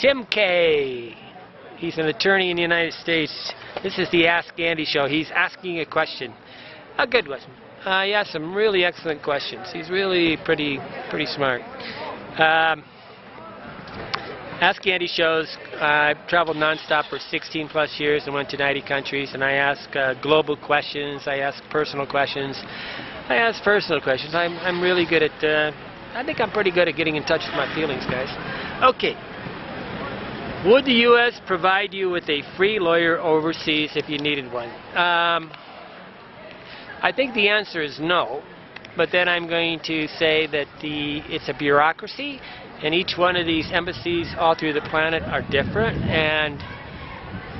Tim K. He's an attorney in the United States. This is the Ask Andy show. He's asking a question. A good one. He asked some really excellent questions. He's really pretty smart. Ask Andy shows. I've traveled nonstop for 16 plus years and went to 90 countries, and I ask global questions. I ask personal questions. I'm really good at, I think I'm pretty good at getting in touch with my feelings, guys. Okay. Would the U.S. provide you with a free lawyer overseas if you needed one? I think the answer is no, but then I'm going to say that it's a bureaucracy, and each one of these embassies all through the planet are different, and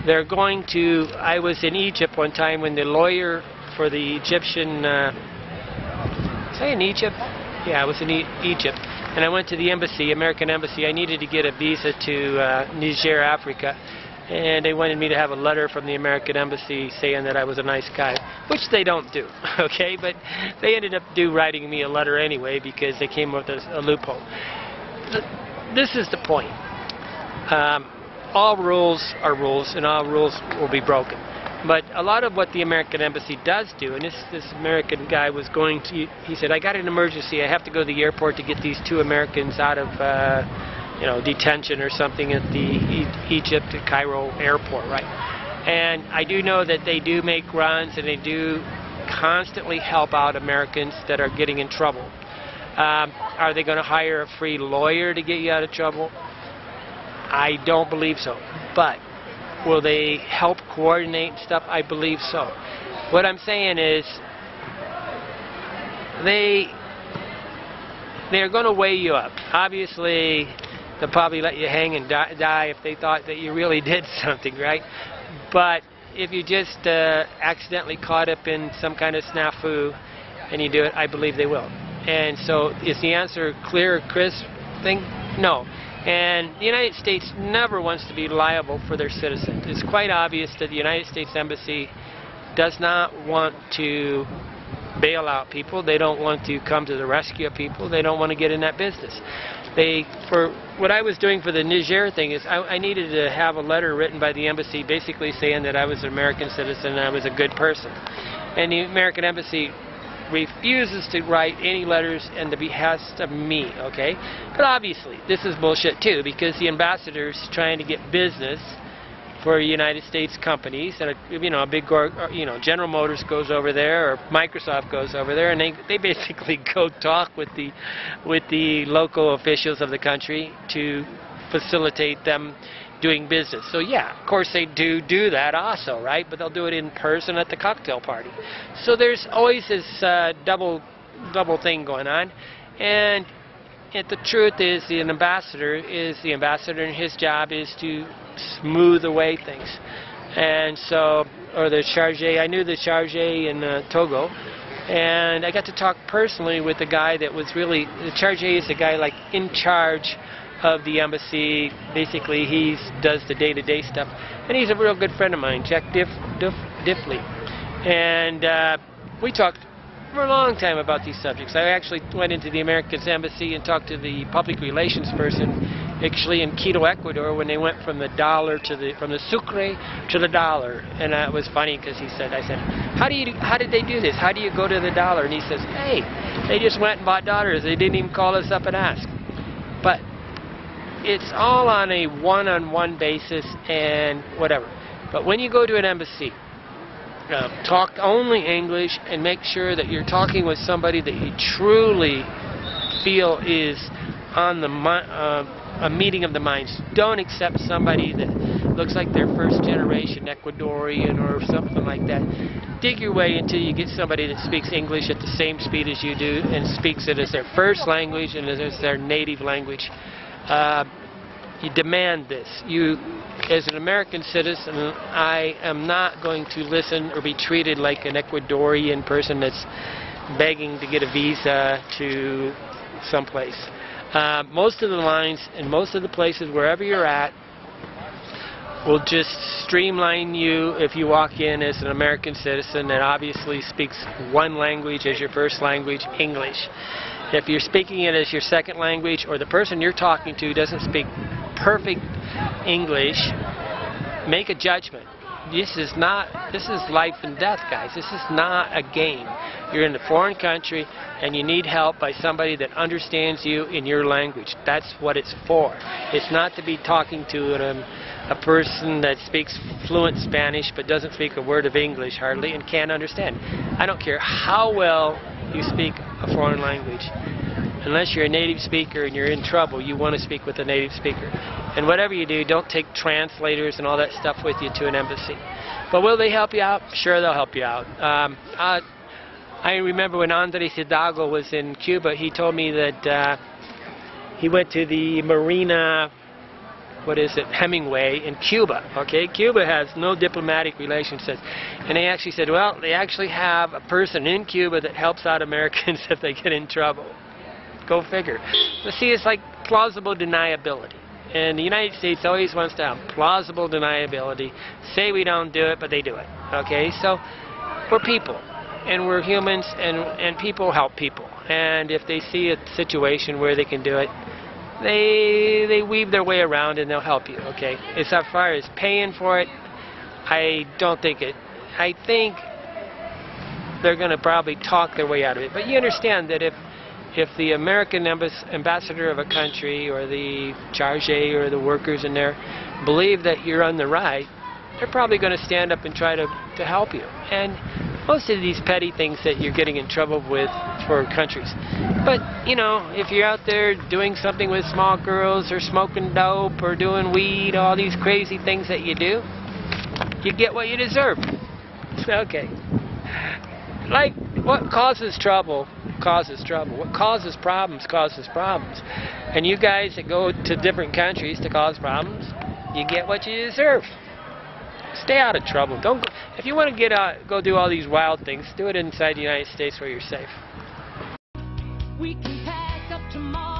they're going to... I was in Egypt one time when the lawyer for the Egyptian... was I in Egypt? Yeah, I was in Egypt. And I went to the embassy, American embassy. I needed to get a visa to Niger, Africa. And they wanted me to have a letter from the American embassy saying that I was a nice guy, which they don't do, okay? But they ended up writing me a letter anyway because they came up with a loophole. This is the point. All rules are rules, and all rules will be broken. But a lot of what the American embassy does do, and this American guy was going to, he said, I got an emergency, I have to go to the airport to get these two Americans out of, detention or something at the Egypt to Cairo airport, right? And I do know that they do make runs, and they do constantly help out Americans that are getting in trouble. Are they going to hire a free lawyer to get you out of trouble? I don't believe so. But will they help coordinate stuff? I believe so. What I'm saying is they're going to weigh you up. Obviously, they'll probably let you hang and die if they thought that you really did something, right? But if you just accidentally caught up in some kind of snafu and you do it, I believe they will. And so is the answer clear, crisp thing? No. And the United States never wants to be liable for their citizens. It's quite obvious that the United States Embassy does not want to bail out people. They don't want to come to the rescue of people. They don't want to get in that business. For what I was doing for the Niger thing is I needed to have a letter written by the embassy basically saying that I was an American citizen and I was a good person. And the American Embassy refuses to write any letters in the behest of me, okay? But obviously, this is bullshit too, because the ambassador's trying to get business for United States companies, and a big, General Motors goes over there, or Microsoft goes over there, and they basically go talk with the local officials of the country to facilitate them doing business. So yeah, of course they do that also, right? But they'll do it in person at the cocktail party. So there's always this double thing going on, and the truth is the ambassador, and his job is to smooth away things. And so, or the charge, I knew the charge in Togo, and I got to talk personally with the guy that was really, the charge is the guy like in charge of the embassy. Basically he does the day-to-day stuff, and he's a real good friend of mine, Jack Diffley, and we talked for a long time about these subjects. I actually went into the American embassy and talked to the public relations person actually in Quito, Ecuador, when they went from the dollar to from the sucre to the dollar. And it was funny because I said, how did they do this? How do you go to the dollar? And he says, hey, they just went and bought dollars. They didn't even call us up and ask. But it's all on a one-on-one basis and whatever. But when you go to an embassy, talk only English, and make sure that you're talking with somebody that you truly feel is on a meeting of the minds. Don't accept somebody that looks like they're first generation Ecuadorian or something like that. Dig your way until you get somebody that speaks English at the same speed as you do and speaks it as their first language and as their native language. You demand this. You, as an American citizen, I am not going to listen or be treated like an Ecuadorian person that's begging to get a visa to someplace. Most of the lines and most of the places, wherever you're at, will just streamline you if you walk in as an American citizen that obviously speaks one language as your first language, English. If you're speaking it as your second language, or the person you're talking to doesn't speak perfect English, make a judgment. This is life and death, guys. This is not a game. You're in a foreign country and you need help by somebody that understands you in your language. That's what it's for. It's not to be talking to a person that speaks fluent Spanish but doesn't speak a word of English hardly and can't understand. I don't care how well you speak a foreign language. Unless you're a native speaker and you're in trouble, you want to speak with a native speaker. And whatever you do, don't take translators and all that stuff with you to an embassy. But will they help you out? Sure, they'll help you out. I remember when Andres Hidalgo was in Cuba, he told me that he went to the Marina, Hemingway in Cuba. Okay, Cuba has no diplomatic relationships. And they actually said, well, they actually have a person in Cuba that helps out Americans if they get in trouble. Go figure. But see, it's like plausible deniability. And the United States always wants to have plausible deniability. Say we don't do it, but they do it. Okay, so we're people. And we're humans, and people help people. And if they see a situation where they can do it, they weave their way around and they'll help you. Okay, as far as paying for it, I don't think it. I think they're going to probably talk their way out of it. But you understand that if the American ambassador of a country or the charge or the workers in there believe that you're on the right, they're probably going to stand up and try to help you. And most of these petty things that you're getting in trouble with for countries. But, you know, if you're out there doing something with small girls or smoking dope or doing weed, all these crazy things that you do, you get what you deserve. Okay. Like, what causes trouble causes trouble. What causes problems causes problems. And you guys that go to different countries to cause problems, you get what you deserve. Stay out of trouble. Don't go, if you want to go do all these wild things, do it inside the United States where you're safe. We can pack up tomorrow.